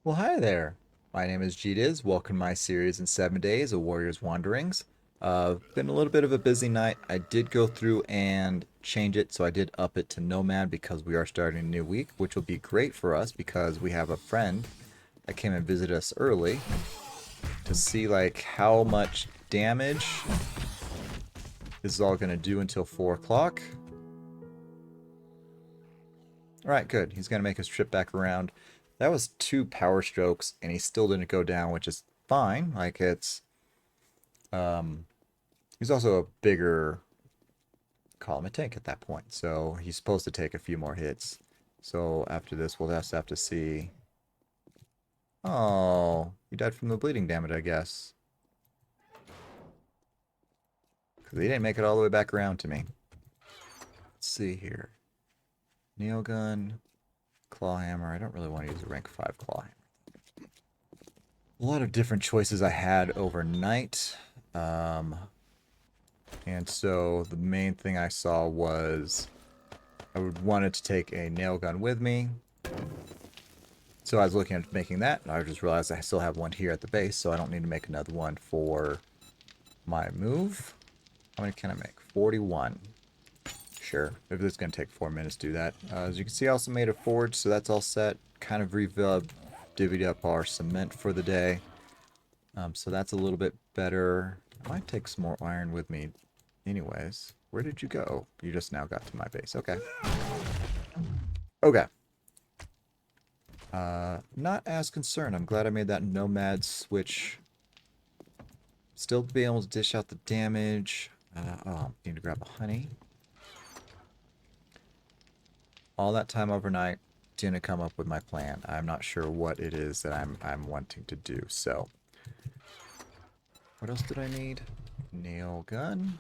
Well, hi there. My name is Gdiz. Welcome to my series in 7 days, A Warrior's Wanderings. Been a little bit of a busy night. I did go through and change it, so I did up it to Nomad because we are starting a new week, which will be great for us because we have a friend that came and visited us early to see like how much damage this is all going to do until 4 o'clock. All right, good. He's going to make his trip back around. That was 2 power strokes, and he still didn't go down, which is fine. Like it's Um, he's also a bigger column of tank at that point, so he's supposed to take a few more hits. So after this, we'll just have to see. Oh, he died from the bleeding damage, I guess. Because he didn't make it all the way back around to me. Let's see here. Nail gun, claw hammer. I don't really want to use a rank 5 claw hammer. A lot of different choices I had overnight. Um, and so the main thing I saw was I would wanted to take a nail gun with me. So I was looking at making that, and I just realized I still have one here at the base, so I don't need to make another one for my move. How many can I make? 41. Sure. If it's going to take 4 minutes to do that. As you can see, I also made a forge, so that's all set. Kind of divvied up our cement for the day. So that's a little bit better. I might take some more iron with me anyways. Where did you go? You just now got to my base. Okay. Okay. Not as concerned. I'm glad I made that nomad switch. Still be able to dish out the damage. Need to grab a honey. All that time overnight, didn't come up with my plan. I'm not sure what it is that I'm wanting to do. So, what else did I need? Nail gun,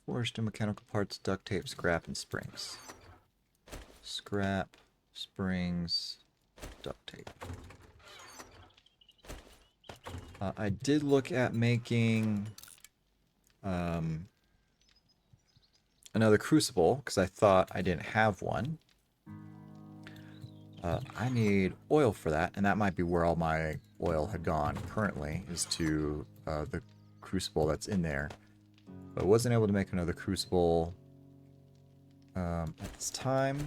forged and mechanical parts, duct tape, scrap, and springs. Scrap, springs, duct tape. I did look at making another crucible because I thought I didn't have one. I need oil for that, and that might be where all my oil had gone currently, is to the crucible that's in there. But I wasn't able to make another crucible at this time,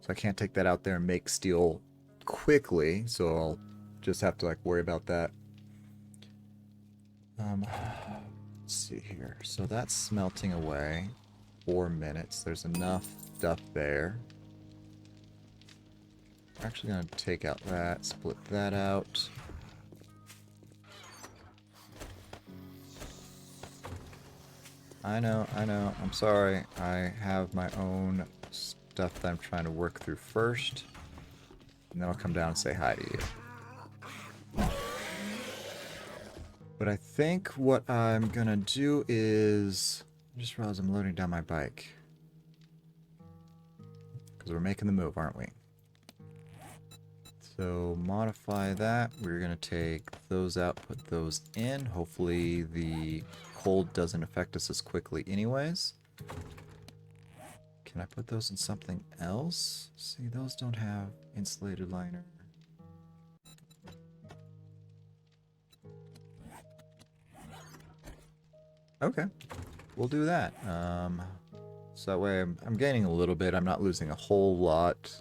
so I can't take that out there and make steel quickly, so I'll just have to like worry about that. Let's see here. So that's smelting away. 4 minutes. There's enough stuff there. We're actually going to take out that, split that out. I know. I'm sorry. I have my own stuff that I'm trying to work through first. And then I'll come down and say hi to you. But I think what I'm going to do is... I just realized I'm loading down my bike. Because we're making the move, aren't we? So modify that. We're going to take those out, put those in. Hopefully the cold doesn't affect us as quickly anyways. Can I put those in something else? See, those don't have insulated liner. Okay, we'll do that. So that way I'm gaining a little bit. I'm not losing a whole lot.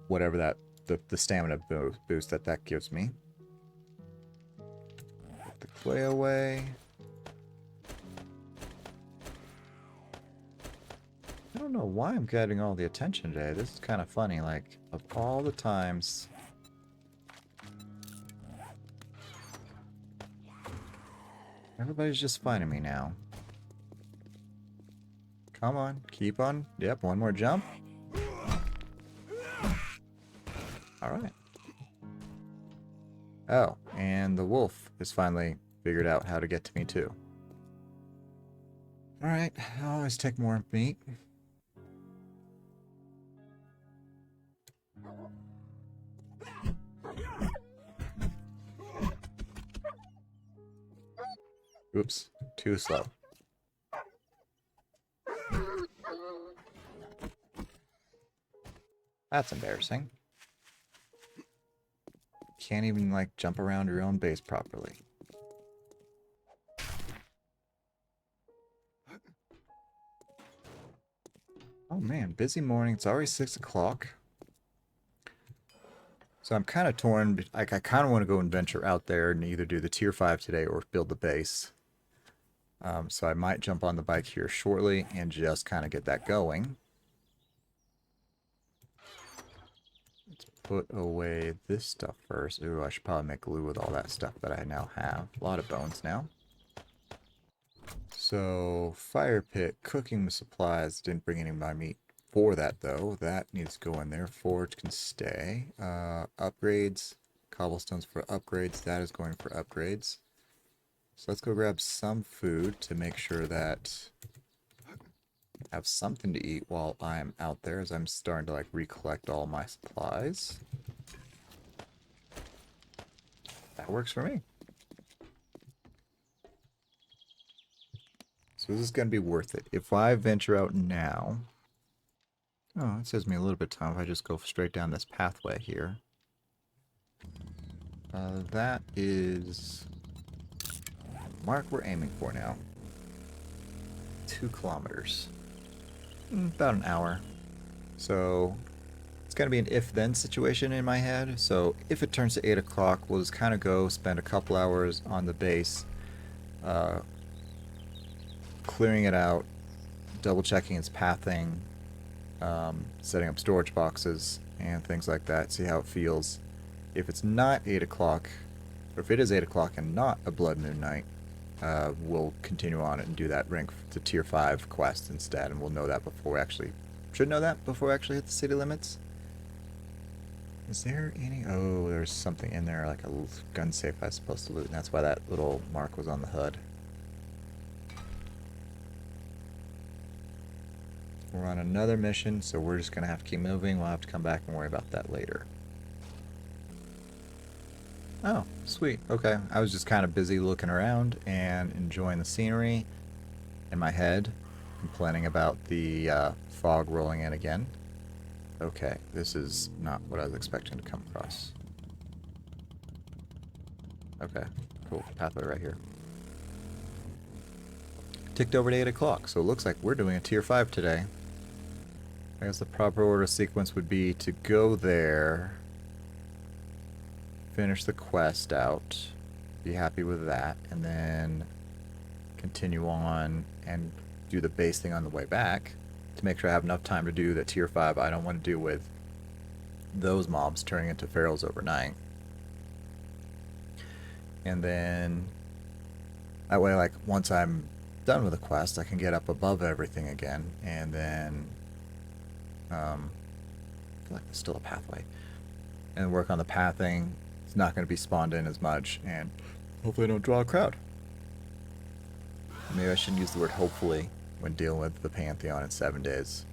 Whatever that the stamina boost that gives me. Put the clay away. I don't know why I'm getting all the attention today. This is kind of funny. Like, of all the times... Everybody's just finding me now. Come on, keep on. Yep, one more jump. Alright. Oh, and the wolf has finally figured out how to get to me too. Alright, I'll always take more meat. Oops, too slow. That's embarrassing. can't even, like, jump around your own base properly. Oh man, busy morning. It's already 6 o'clock. So I'm kind of torn. Like, I kind of want to go and venture out there and either do the tier 5 today or build the base. So I might jump on the bike here shortly and just kind of get that going. Let's put away this stuff first. Ooh, I should probably make glue with all that stuff that I now have. A lot of bones now. So, fire pit, cooking supplies. Didn't bring any of my meat for that, though. That needs to go in there. Forge can stay. Upgrades. Cobblestones for upgrades. That is going for upgrades. So let's go grab some food to make sure that I have something to eat while I'm out there, as I'm starting to, like, recollect all my supplies. That works for me. So this is going to be worth it. If I venture out now... Oh, it saves me a little bit of time if I just go straight down this pathway here. That is... mark we're aiming for now. 2 kilometers. About an hour. So it's going to be an if-then situation in my head. So if it turns to 8 o'clock, we'll just kind of go spend a couple hours on the base, clearing it out, double checking its pathing, setting up storage boxes and things like that, see how it feels. If it's not 8 o'clock, or if it is 8 o'clock and not a blood moon night, we'll continue on it and do that rank to tier 5 quest instead, and we'll know that before we actually... should know that before we actually hit the city limits. Is there any... oh, there's something in there, like a gun safe I was supposed to loot, and that's why that little mark was on the HUD. We're on another mission, so we're just going to have to keep moving. We'll have to come back and worry about that later. Oh, sweet. Okay. I was just kind of busy looking around and enjoying the scenery in my head, complaining about the fog rolling in again. Okay, this is not what I was expecting to come across. Okay, cool. Pathway right here. Ticked over to 8 o'clock, so it looks like we're doing a tier 5 today. I guess the proper order sequence would be to go there, finish the quest out, be happy with that, and then continue on and do the base thing on the way back to make sure I have enough time to do the tier 5 I don't want to do with those mobs turning into pharaohs overnight. And then that way, like, once I'm done with the quest, I can get up above everything again, and then I feel like there's still a pathway, and work on the pathing. It's not going to be spawned in as much, and hopefully I don't draw a crowd. Maybe I shouldn't use the word hopefully when dealing with the Pantheon in 7 days.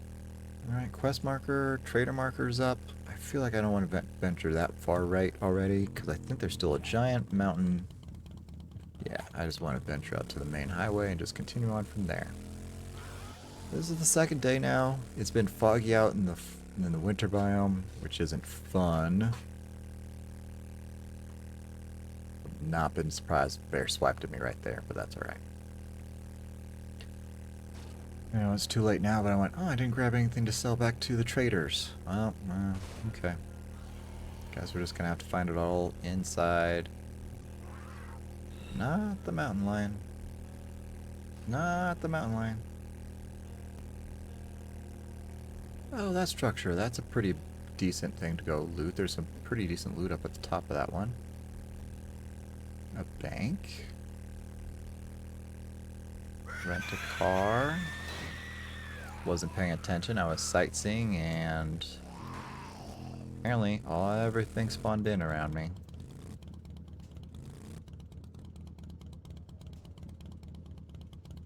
Alright, quest marker, trader marker's up. I feel like I don't want to venture that far right already, because I think there's still a giant mountain. Yeah, I just want to venture out to the main highway and just continue on from there. This is the second day now. It's been foggy out in the winter biome, which isn't fun. Not been surprised bear swiped at me right there, but that's alright. You know, it's too late now, but I went, oh, I didn't grab anything to sell back to the traders. Well, okay. Guess we're just gonna have to find it all inside. Not the mountain lion. Not the mountain lion. Oh, that structure. That's a pretty decent thing to go loot. There's some pretty decent loot up at the top of that one. A bank. Rent a car. Wasn't paying attention. I was sightseeing, and apparently everything spawned in around me.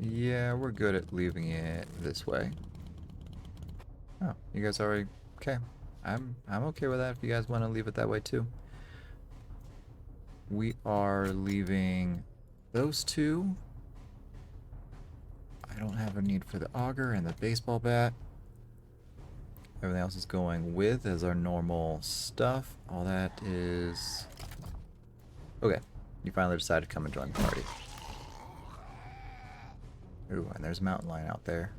Yeah, we're good at leaving it this way. Oh, you guys already... okay. I'm okay with that if you guys want to leave it that way too. We are leaving those two. I don't have a need for the auger and the baseball bat. Everything else is going with as our normal stuff. All that is Okay. You finally decided to come and join the party. Ooh, and there's a mountain lion out there.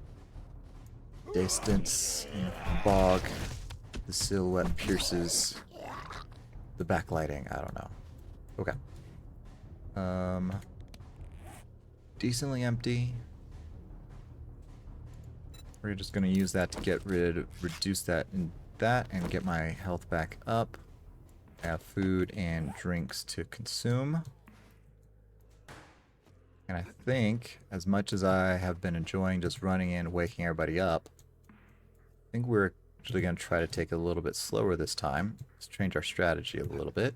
Distance in the fog. The silhouette pierces the backlighting. I don't know. Okay. Decently empty. We're just gonna use that to reduce that and get my health back up. I have food and drinks to consume. And I think, as much as I have been enjoying just running in and waking everybody up, I think we're actually going to try to take it a little bit slower this time. Let's change our strategy a little bit.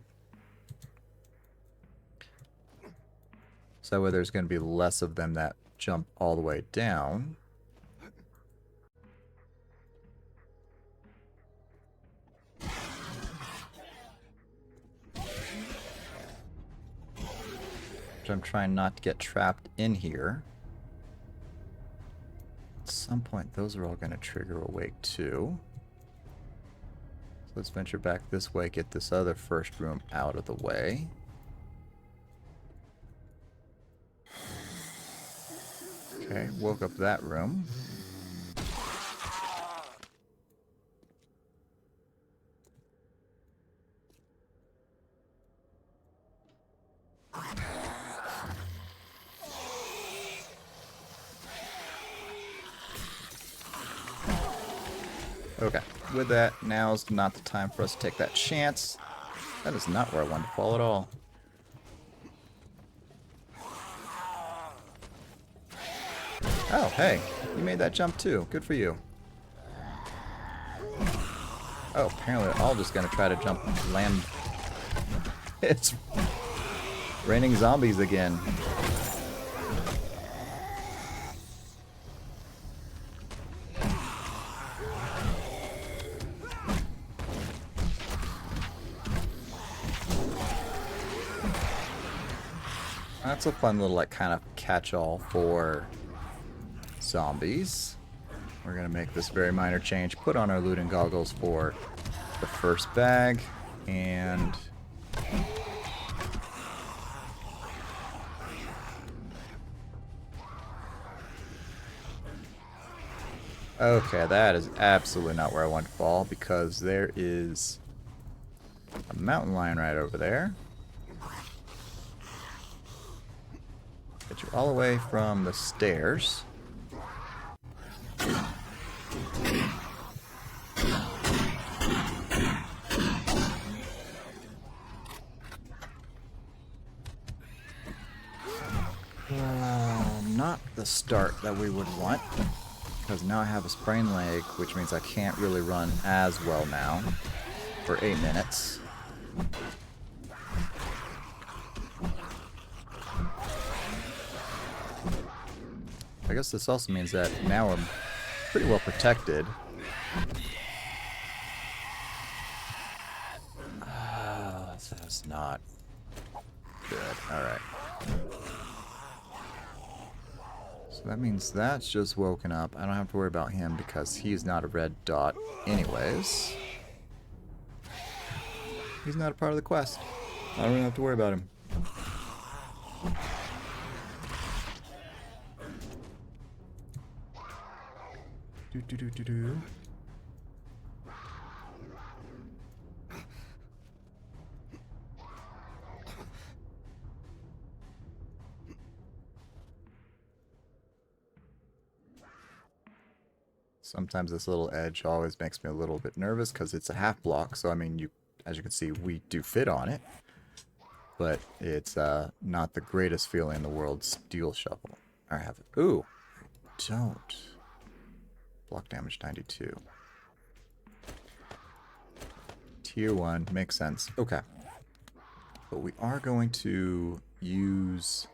So that way there's going to be less of them that jump all the way down. Which I'm trying not to get trapped in here. At some point, those are all going to trigger awake too. So let's venture back this way, get this other first room out of the way. Okay, woke up that room. Okay, with that, now's not the time for us to take that chance. That is not where I wanted to fall at all. Oh, hey, you made that jump too. Good for you. Oh, apparently they're all just gonna try to jump and land. It's raining zombies again. That's a fun little, like, kind of catch-all for zombies. We're gonna make this very minor change. Put on our looting goggles for the first bag, and okay, that is absolutely not where I want to fall, because there is a mountain lion right over there. Get you all away from the stairs. Not the start that we would want, because now I have a sprained leg, which means I can't really run as well now for 8 minutes. I guess this also means that now I'm pretty well protected. That's not good. Alright. So that means that's just woken up. I don't have to worry about him because he's not a red dot anyways. He's not a part of the quest. I don't even have to worry about him. Do. Sometimes this little edge always makes me a little bit nervous because it's a half block. So I mean, as you can see, we do fit on it, but it's not the greatest feeling in the world. Steel shovel. I have it. Ooh, don't. Block damage 92. Tier 1 makes sense. Okay, but we are going to use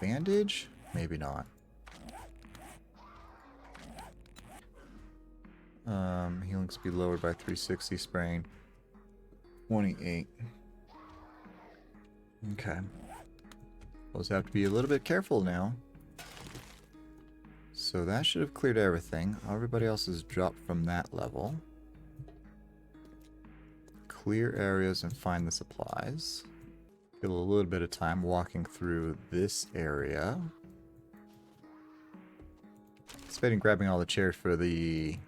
bandage. Maybe not. Healing speed lowered by 360, spraying 28. Okay. We'll just have to be a little bit careful now. So that should have cleared everything. Everybody else has dropped from that level. clear areas and find the supplies. Get a little bit of time walking through this area. Anticipating grabbing all the chairs for the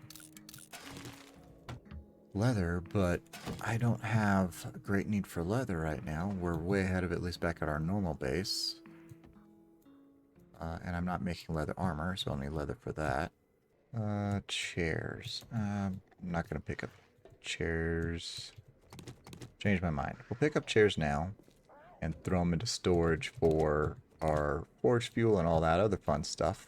leather, but I don't have a great need for leather right now. We're way ahead of at least back at our normal base. And I'm not making leather armor, so I'll need leather for that. Chairs. I'm not going to pick up chairs. Change my mind. We'll pick up chairs now and throw them into storage for our forge fuel and all that other fun stuff.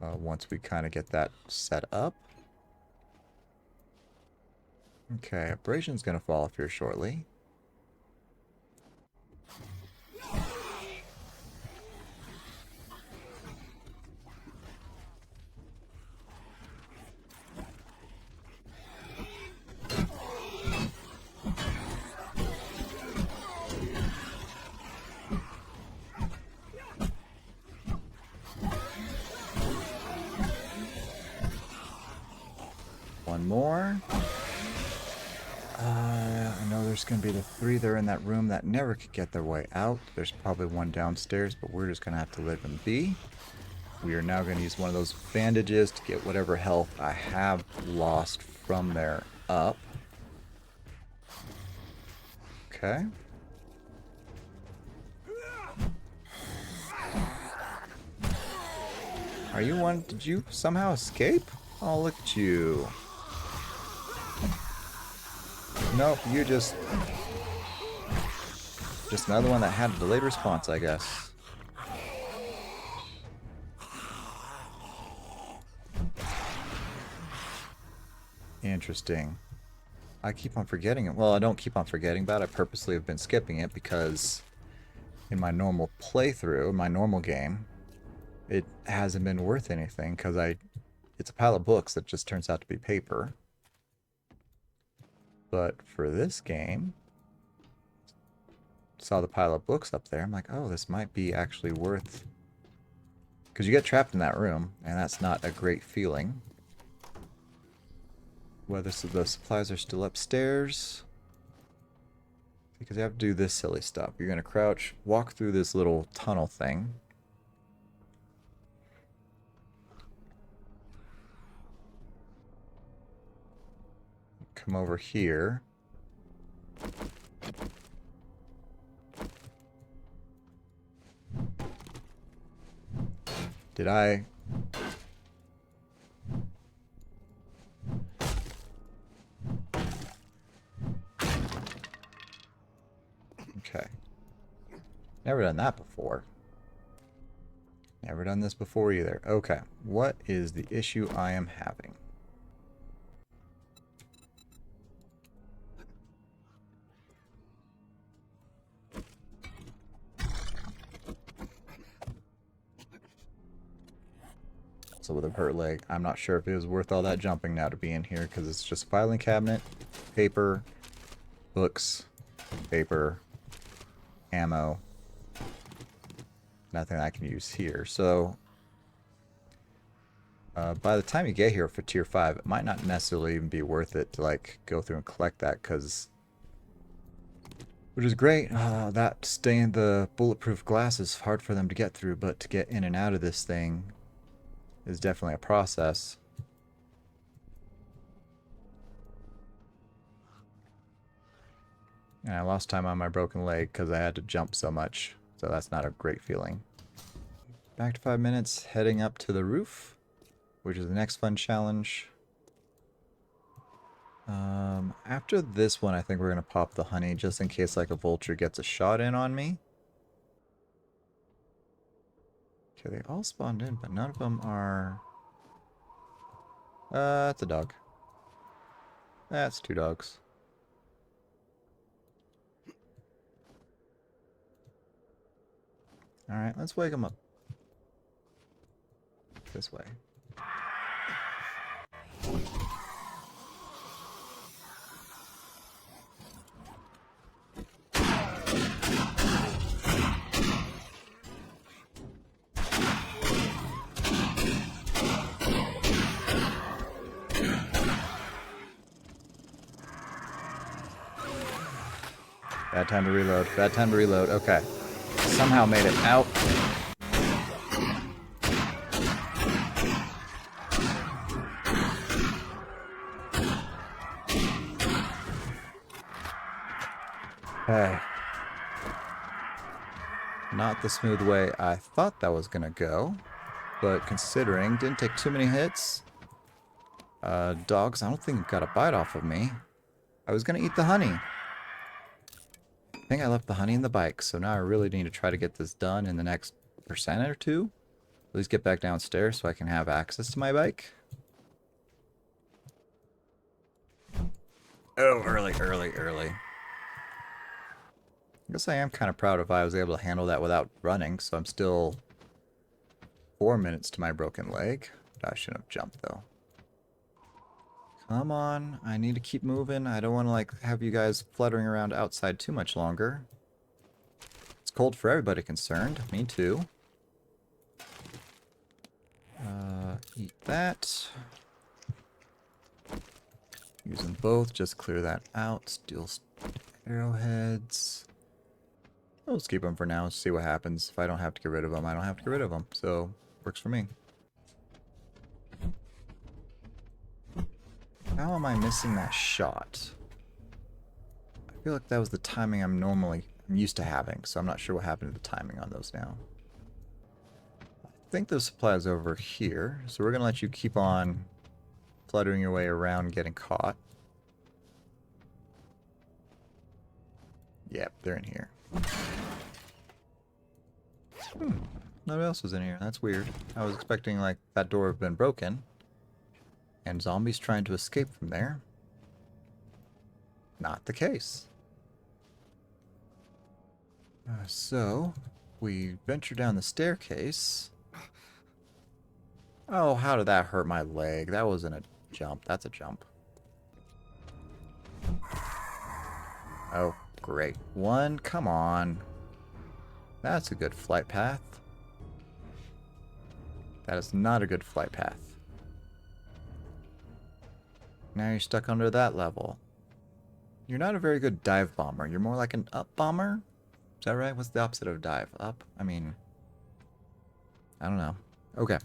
Once we kind of get that set up. Okay, aspirations going to fall off here shortly. One more. I know there's going to be the 3 there in that room that never could get their way out. There's probably one downstairs, but we're just going to have to let them be. We are now going to use one of those bandages to get whatever health I have lost from there up. Okay. Are you one? Did you somehow escape? Oh, look at you. Nope, you just another one that had a delayed response, I guess. Interesting. I keep on forgetting it. Well, I don't keep on forgetting about it. I purposely have been skipping it because in my normal playthrough, my normal game, it hasn't been worth anything because it's a pile of books that just turns out to be paper. But for this game, saw the pile of books up there. I'm like, oh, this might be actually worth... Because you get trapped in that room, and that's not a great feeling. Whether the supplies are still upstairs. Because you have to do this silly stuff. You're going to crouch, walk through this little tunnel thing. Come over here. Did I... Okay. Never done that before. Never done this before either. Okay. What is the issue I am having? So with a hurt leg, I'm not sure if it was worth all that jumping now to be in here because it's just a filing cabinet, paper, books, paper, ammo, nothing I can use here. So by the time you get here for tier 5, it might not necessarily even be worth it to like go through and collect that because, which is great. That the bulletproof glass is hard for them to get through, but to get in and out of this thing is definitely a process. And I lost time on my broken leg because I had to jump so much, so that's not a great feeling. Back to 5 minutes, heading up to the roof, which is the next fun challenge. After this one, I think we're going to pop the honey just in case like a vulture gets a shot in on me. Okay, they all spawned in, but none of them are... that's a dog. That's 2 dogs. Alright, let's wake them up. This way. Bad time to reload. Bad time to reload. Okay. Somehow made it out. Okay. Not the smooth way I thought that was gonna go. But considering, didn't take too many hits. Dogs, I don't think got a bite off of me. I was gonna eat the honey. I think I left the honey in the bike, so now I really need to try to get this done in the next percent or two. At least get back downstairs so I can have access to my bike. Oh, early. I guess I am kind of proud if I was able to handle that without running, so I'm still 4 minutes to my broken leg. I shouldn't have jumped, though. Come on, I need to keep moving. I don't want to, like, have you guys fluttering around outside too much longer. It's cold for everybody concerned. Me too. Eat that. Use them both, just clear that out. Steel arrowheads. Let's keep them for now, see what happens. If I don't have to get rid of them, I don't have to get rid of them. So, works for me. How am I missing that shot? I feel like that was the timing I'm used to having, so I'm not sure what happened to the timing on those now. I think the supply is over here, so we're going to let you keep on fluttering your way around getting caught. Yep, they're in here. Nobody else was in here. That's weird. I was expecting, like, that door to have been broken. And zombies trying to escape from there. Not the case. So, we venture down the staircase. Oh, how did that hurt my leg? That wasn't a jump. That's a jump. Oh, great. One, come on. That's a good flight path. That is not a good flight path. Now you're stuck under that level. You're not a very good dive bomber. You're more like an up bomber? Is that right? What's the opposite of dive? Up? I mean... I don't know. Okay.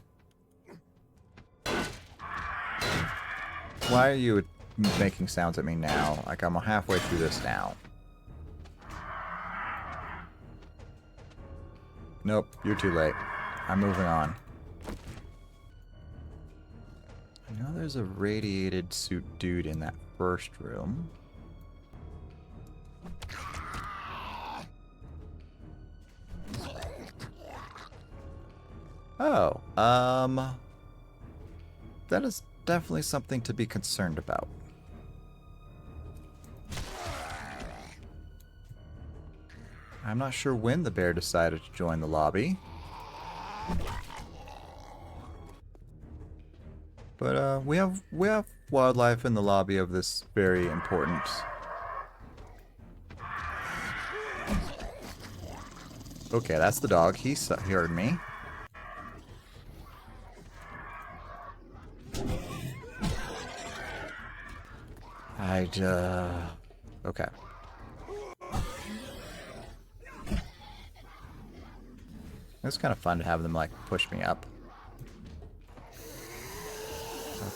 Why are you making sounds at me now? Like I'm halfway through this now. Nope, you're too late. I'm moving on. I know there's a radiated suit dude in that first room. Oh, that is definitely something to be concerned about. I'm not sure when the bear decided to join the lobby. But we have wildlife in the lobby of this very important. Okay, that's the dog. He heard me. Okay. It's kind of fun to have them, like, push me up.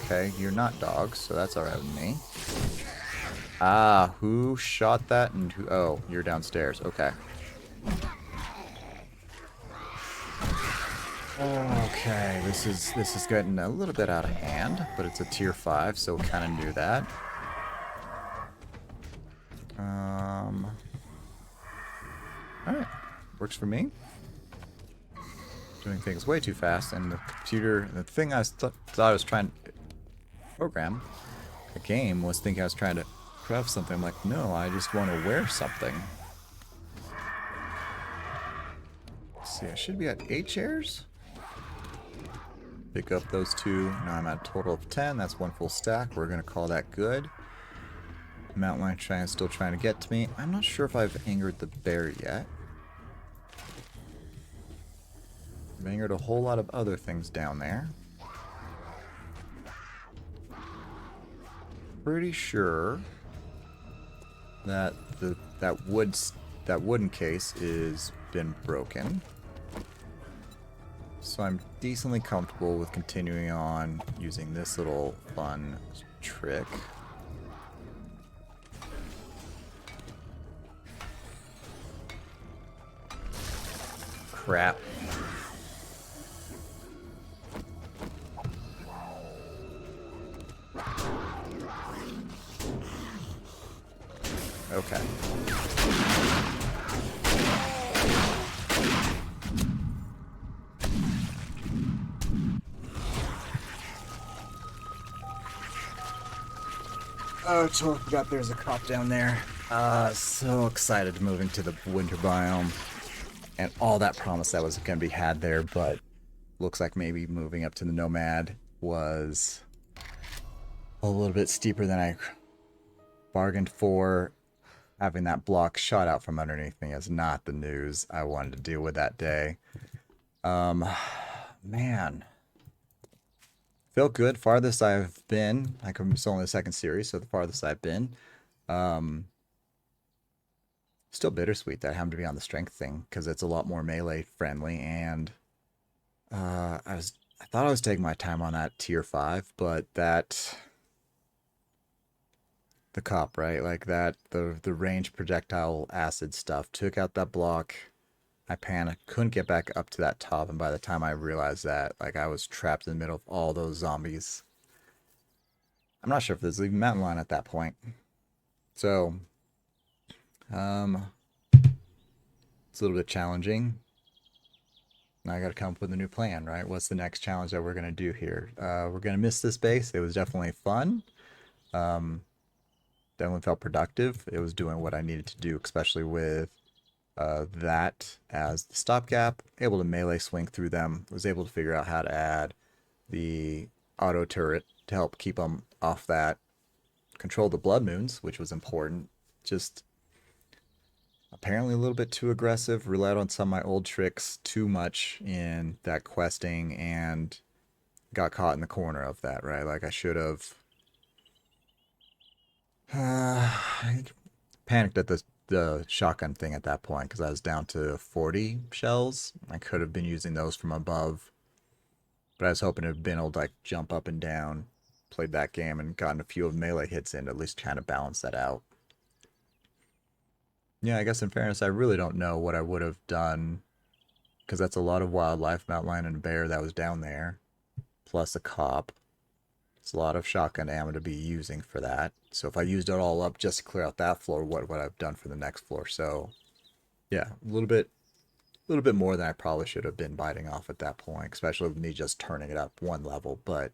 Okay, you're not dogs, so that's alright with me. Ah, who shot that and who... Oh, you're downstairs. Okay. Okay, this is getting a little bit out of hand, but it's a tier 5, so we kind of knew that. Alright, works for me. Doing things way too fast, and the computer, the thing I thought I was trying to program, the game was thinking I was trying to craft something. I'm like, no, I just want to wear something. Let's see, I should be at 8 chairs. Pick up those 2. Now I'm at a total of 10. That's 1 full stack. We're going to call that good. Mountain lion is still trying to get to me. I'm not sure if I've angered the bear yet. I've angered a whole lot of other things down there. Pretty sure that the that wooden case is been broken. So I'm decently comfortable with continuing on using this little fun trick. Crap. Okay. Oh, totally forgot there's a cop down there. So excited moving to the winter biome. And all that promise that was going to be had there, but looks like maybe moving up to the Nomad was a little bit steeper than I bargained for. Having that block shot out from underneath me is not the news I wanted to deal with that day. Man. Felt good. Farthest I've been, like I'm still in the second series, so the farthest I've been. Still bittersweet that I happened to be on the strength thing, because it's a lot more melee friendly, and I thought I was taking my time on that tier 5, but that the cop, right? Like that the range projectile acid stuff took out that block. I panicked, couldn't get back up to that top, and by the time I realized that, like I was trapped in the middle of all those zombies. I'm not sure if there's even mountain lion at that point. So, it's a little bit challenging. Now I got to come up with a new plan, right? What's the next challenge that we're gonna do here? We're gonna miss this base. It was definitely fun. Definitely felt productive. It was doing what I needed to do, especially with that as the stopgap. Able to melee swing through them. Was able to figure out how to add the auto turret to help keep them off that. Control the blood moons, which was important. Just apparently a little bit too aggressive. Relied on some of my old tricks too much in that questing and got caught in the corner of that, right? Like I should have I panicked at the shotgun thing at that point because I was down to 40 shells. I could have been using those from above, but I was hoping to have been able to like jump up and down, played that game, and gotten a few of melee hits in to at least kind of balance that out. Yeah, I guess in fairness, I really don't know what I would have done because that's a lot of wildlife, mountain lion and bear that was down there, plus a cop. It's a lot of shotgun ammo to be using for that. So if I used it all up just to clear out that floor, what would I have done for the next floor? So yeah, a little bit more than I probably should have been biting off at that point, especially with me just turning it up one level. But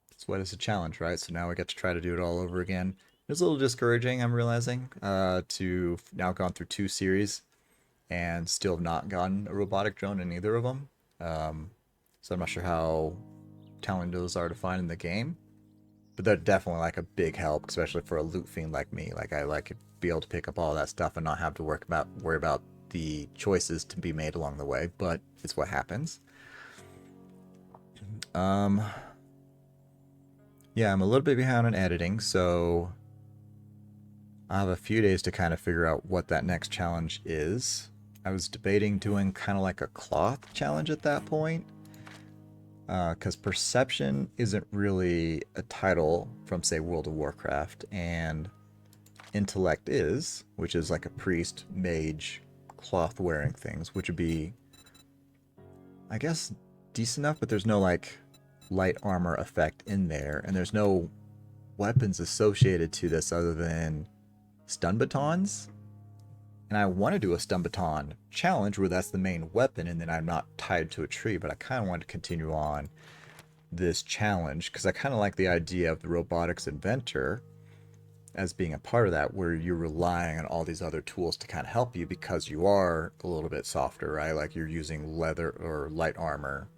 it's what is a challenge, right? So now we get to try to do it all over again. It's a little discouraging, I'm realizing, to now gone through 2 series and still have not gotten a robotic drone in either of them. So I'm not sure how talented those are to find in the game, but they're definitely like a big help, especially for a loot fiend like me. Like I like to be able to pick up all that stuff and not have to worry about the choices to be made along the way, but it's what happens. Yeah, I'm a little bit behind on editing, so I have a few days to kind of figure out what that next challenge is. I was debating doing kind of like a cloth challenge at that point, because perception isn't really a title from, say, World of Warcraft, and intellect is, which is like a priest, mage, cloth wearing things, which would be, I guess, decent enough, but there's no like light armor effect in there, and there's no weapons associated to this other than stun batons. And I want to do a stun baton challenge where that's the main weapon and then I'm not tied to a tree, but I kind of want to continue on this challenge because I kind of like the idea of the robotics inventor as being a part of that, where you're relying on all these other tools to kind of help you because you are a little bit softer, right? Like you're using leather or light armor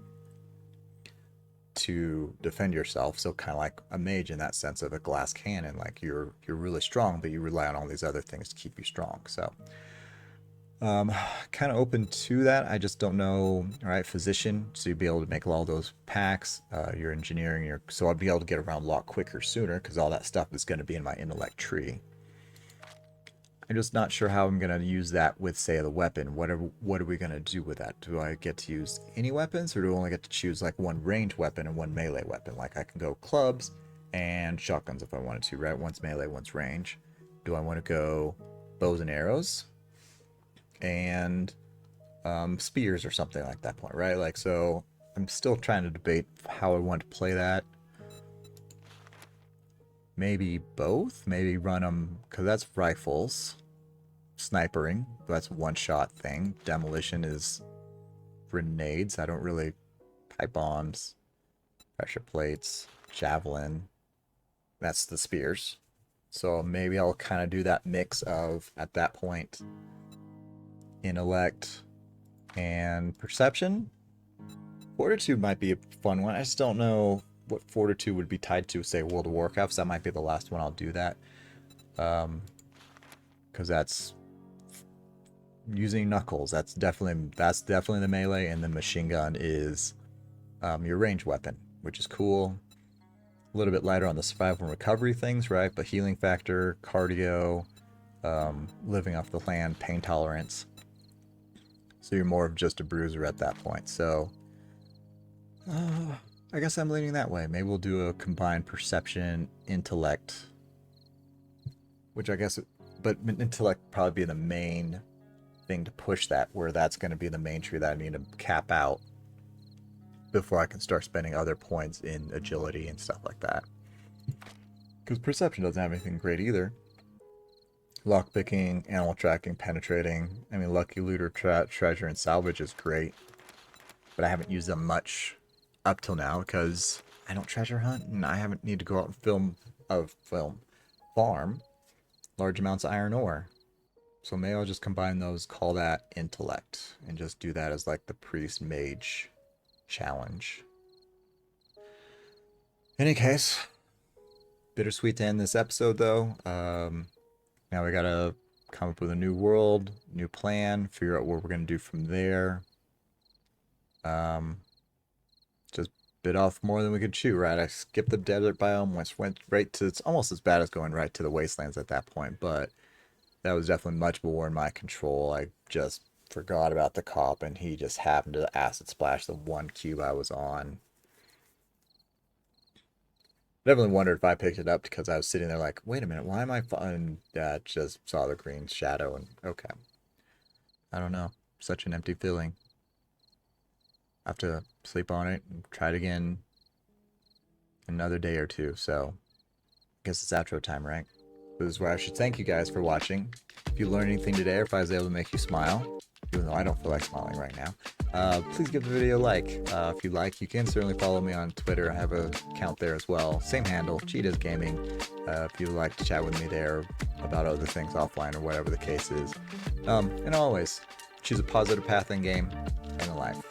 to defend yourself, so kind of like a mage in that sense of a glass cannon. Like you're really strong, but you rely on all these other things to keep you strong. So kind of open to that. I just don't know. All right, physician, so you'd be able to make all those packs. Your engineering, so I'd be able to get around a lot quicker sooner because all that stuff is going to be in my intellect tree. I'm just not sure how I'm gonna use that with, say, the weapon. What are we gonna do with that? Do I get to use any weapons, or do I only get to choose like one ranged weapon and one melee weapon? Like I can go clubs and shotguns if I wanted to, right? One's melee, one's range. Do I want to go bows and arrows and spears or something like that point, right? Like, so I'm still trying to debate how I want to play that. Maybe both. Maybe run them, because that's rifles. Snipering, that's one shot thing. Demolition is grenades. I don't really. Pipe bombs, pressure plates, javelin. That's the spears. So maybe I'll kind of do that mix of, at that point, intellect and perception. Fortitude might be a fun one. I just don't know what fortitude would be tied to, say, World of Warcraft. So that might be the last one I'll do that. Because that's using knuckles. That's definitely the melee, and the machine gun is your range weapon, which is cool. A little bit lighter on the survival and recovery things, right? But healing factor, cardio, living off the land, pain tolerance. So you're more of just a bruiser at that point. So I guess I'm leaning that way. Maybe we'll do a combined perception, intellect, which I guess, but intellect probably be the main thing to push that, where that's going to be the main tree that I need to cap out before I can start spending other points in agility and stuff like that. Because perception doesn't have anything great either. Lockpicking, animal tracking, penetrating. I mean, lucky looter, treasure, and salvage is great, but I haven't used them much up till now because I don't treasure hunt, and I haven't need to go out and farm large amounts of iron ore. So maybe I'll just combine those, call that intellect, and just do that as like the priest mage challenge. In any case, bittersweet to end this episode though. Now we gotta come up with a new world, new plan, figure out what we're gonna do from there. Just bit off more than we could chew, right? I skipped the desert biome, went right to, it's almost as bad as going right to the wastelands at that point, but that was definitely much more in my control. I just forgot about the cop, and he just happened to acid splash the one cube I was on. Definitely wondered if I picked it up because I was sitting there like, wait a minute, why am I fun? Just saw the green shadow and okay. I don't know. Such an empty feeling. I have to sleep on it and try it again another day or two. So I guess it's outro time, right? This is where I should thank you guys for watching. If you learned anything today, or if I was able to make you smile, even though I don't feel like smiling right now, please give the video a like. If you like, you can certainly follow me on Twitter. I have an account there as well. Same handle, Cheetahs Gaming. If you'd like to chat with me there about other things offline or whatever the case is. And always, choose a positive path in game and in life.